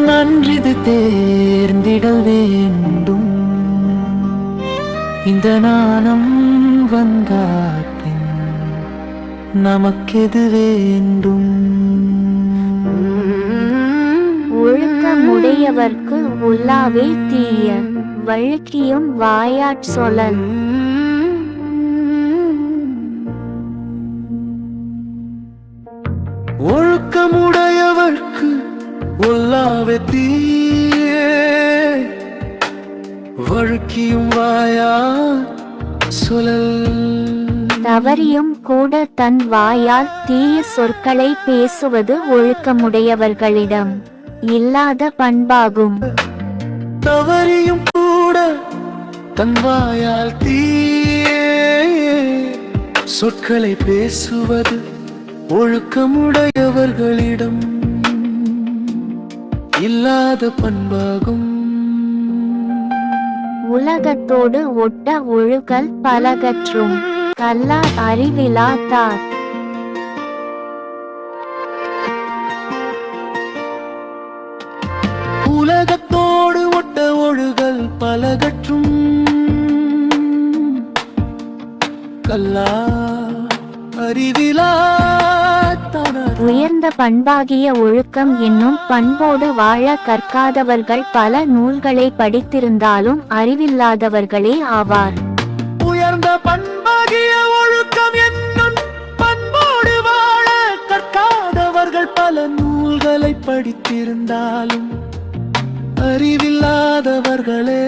நன்றிது தேர்ந்திடல் வேண்டும். இந்த நாணம் வந்தாப்பின் நமக்கெது வேண்டும்? ஒழுக்கமுடையவர்க்கு உள்ளாவே தீய வழுக்கியும் வாயாற் சொலல். ஒழுக்கமுடையவர்க்கு உள்ளாவே தீய வழுக்கியும் வாயாற் சொலல். தவறியும் கூட தன் வாயால் தீய சொற்களை பேசுவது ஒழுக்கமுடையவர்களிடம் இல்லாத பண்பாகும். தவறியும் கூட தன் வாயால் தீய சொற்களை பேசுவது ஒழுக்கமுடையவர்களிடம் இல்லாத பண்பாகும். உலகத்தோடு ஒட்ட ஒழுகல் பலகற்றும் கல்லார் அறிவிலாதார். உலகத்தோடு ஒட்ட ஒழுகல் பலகற்றும் கல்லா அறிவிலாதார். உயர்ந்த பண்பாகிய ஒழுக்கம் என்னும் பண்போடு வாழ கற்காதவர்கள் பல நூல்களை படித்திருந்தாலும் அறிவில்லாதவர்களே ஆவார். உயர்ந்த பண்பாகிய ஒழுக்கம் என்னும் பண்போடு வாழ கற்காதவர்கள் பல நூல்களை படித்திருந்தாலும் அறிவில்லாதவர்களே